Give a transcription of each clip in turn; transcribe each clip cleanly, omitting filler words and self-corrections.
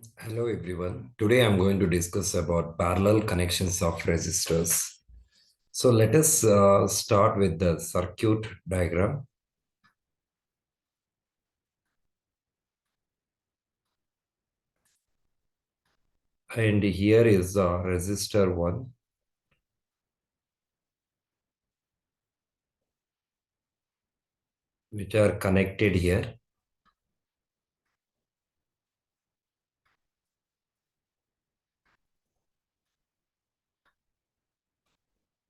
Hello everyone. Today I'm going to discuss about parallel connections of resistors. So let us start with the circuit diagram. And here is resistor 1, which are connected here.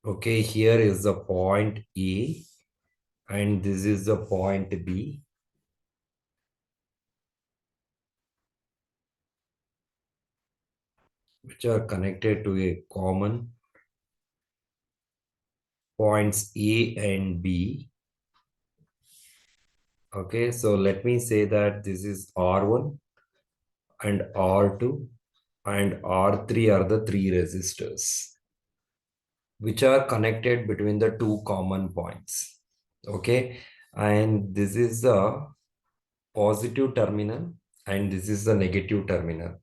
Okay, here is the point A and this is the point B. Which are connected to a common points A and B. Okay, so let me say that this is R1 and R2 and R3 are the three resistors which are connected between the two common points. Okay, and this is the positive terminal and this is the negative terminal.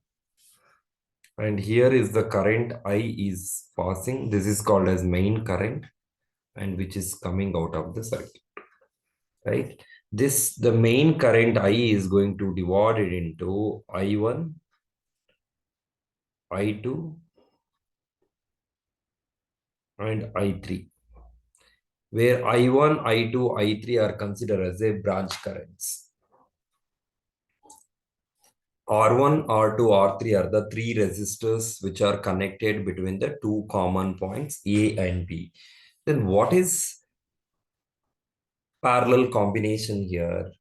And here is the current I is passing. This is called as main current and which is coming out of the circuit, right? The main current I is going to divide it into I1, I2 and I3, where I1, I2, I3 are considered as a branch currents. R1, R2, R3 are the three resistors which are connected between the two common points A and B. Then what is parallel combination here?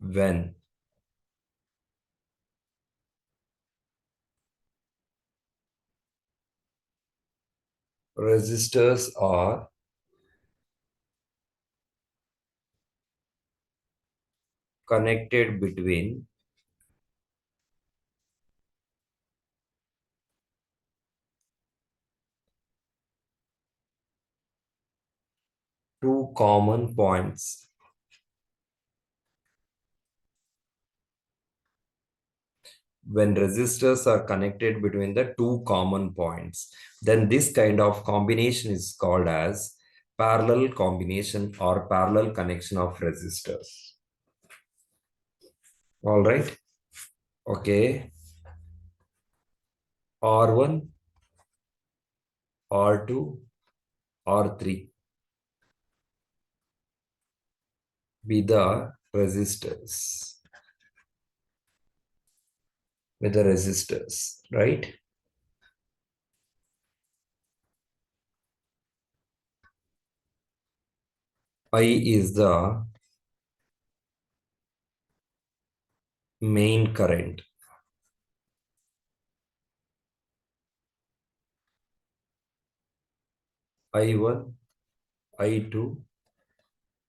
When resistors are connected between two common points. When resistors are connected between the two common points, then this kind of combination is called as parallel combination or parallel connection of resistors. All right. Okay. R1, R2, R3 be the resistors. With the resistors, right? I is the main current. I1, I2,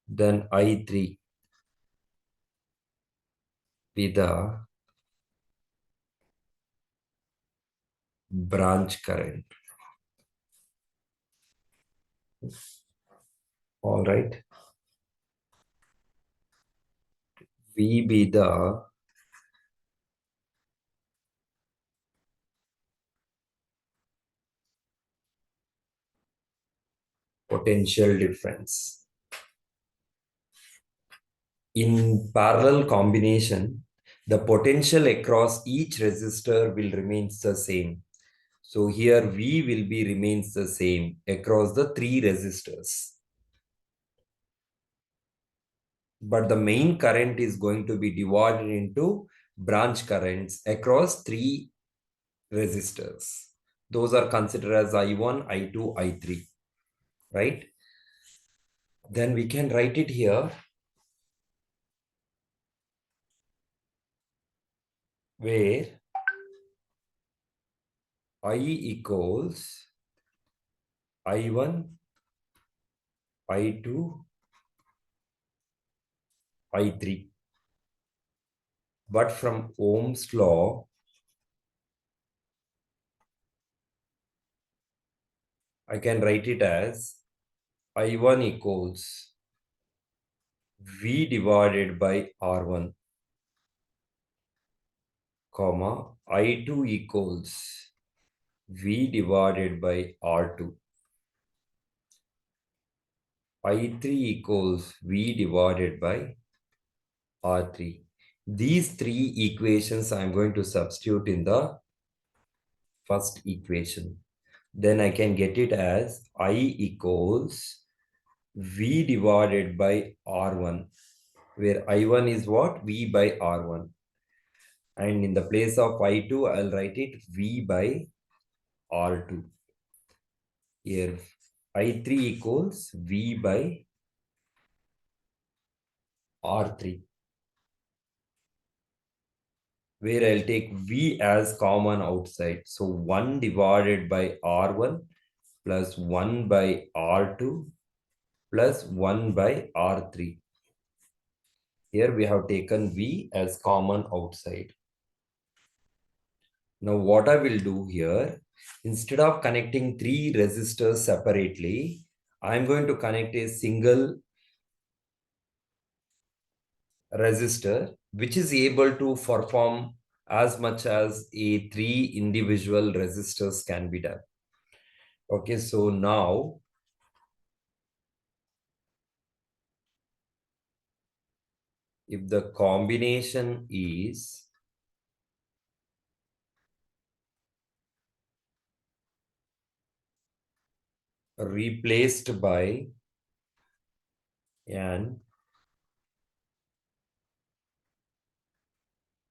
then I3 be the branch current. All right. V be the potential difference. In parallel combination, the potential across each resistor will remain the same. So here V will be remains the same across the three resistors. But the main current is going to be divided into branch currents across three resistors. Those are considered as I1, I2, I3, right? Then we can write it here where I equals I1, I2, I3. But from Ohm's law, I can write it as I1 equals V divided by R1 comma, I2 equals V divided by R2. I3 equals V divided by R3. These three equations I'm going to substitute in the first equation. Then I can get it as I equals V divided by R1, where I1 is what? V by R1. And in the place of I2, I'll write it V by R2. Here, I3 equals V by R3, where I'll take V as common outside. So 1 divided by R1 plus 1 by R2 plus 1 by R3. Here we have taken V as common outside. Now what I will do here, instead of connecting three resistors separately, I'm going to connect a single resistor which is able to perform as much as a three individual resistors can be done. Okay, so now if the combination is replaced by an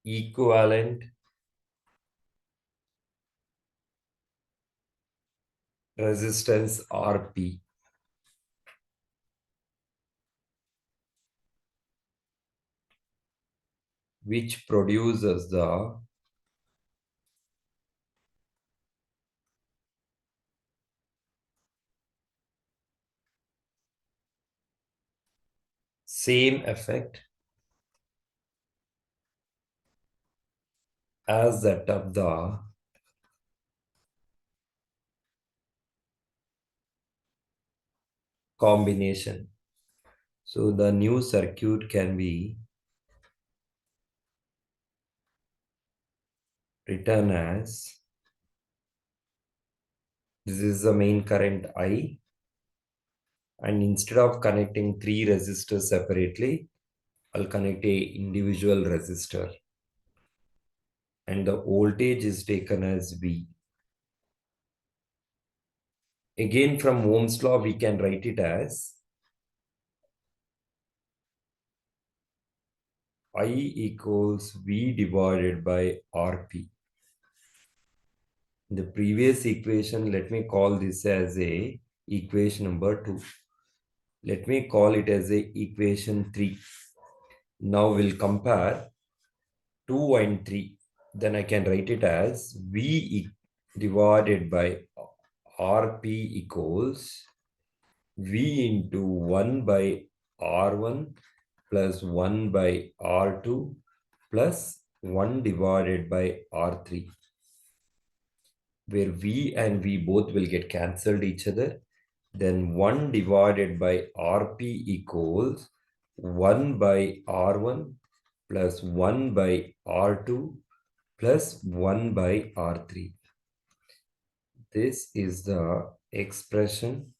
equivalent resistance RP, which produces the same effect as that of the combination. So the new circuit can be written as, this is the main current I, and instead of connecting three resistors separately, I'll connect a individual resistor, and the voltage is taken as V. Again, from Ohm's law, we can write it as I equals V divided by RP. In the previous equation, let me call this as a equation number 2. Let me call it as a equation 3. Now we'll compare 2 and 3. Then I can write it as V divided by RP equals V into 1 by R1 plus 1 by R2 plus 1 divided by R3, where V and V both will get cancelled each other. Then 1 divided by RP equals 1 by R1 plus 1 by R2 plus 1 by R3. This is the expression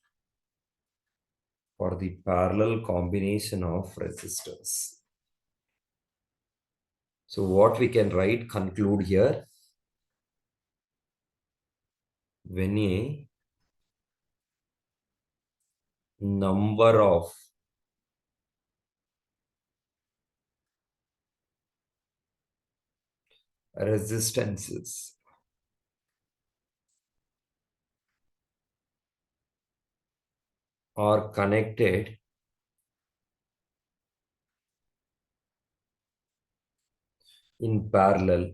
for the parallel combination of resistors. So what we can write, conclude here, when a number of resistances are connected in parallel,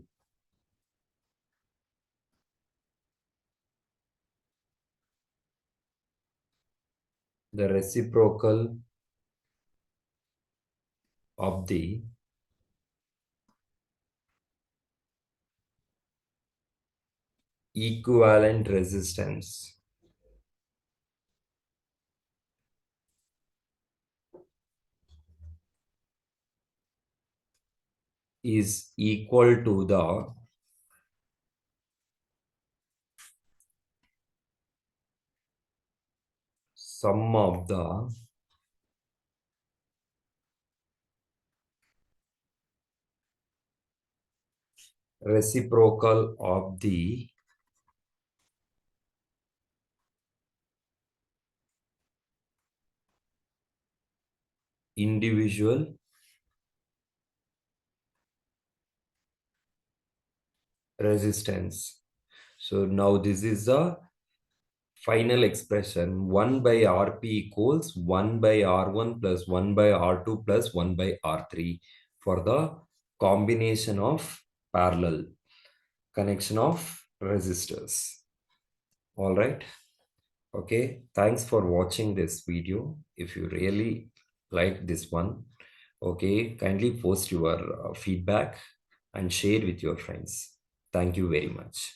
the reciprocal of the equivalent resistance is equal to the sum of the reciprocal of the individual resistance. So now this is the final expression. 1 by Rp equals 1 by R1 plus 1 by R2 plus 1 by R3 for the combination of parallel connection of resistors. All right. Okay. Thanks for watching this video. If you really like this one, okay, kindly post your feedback and share with your friends. Thank you very much.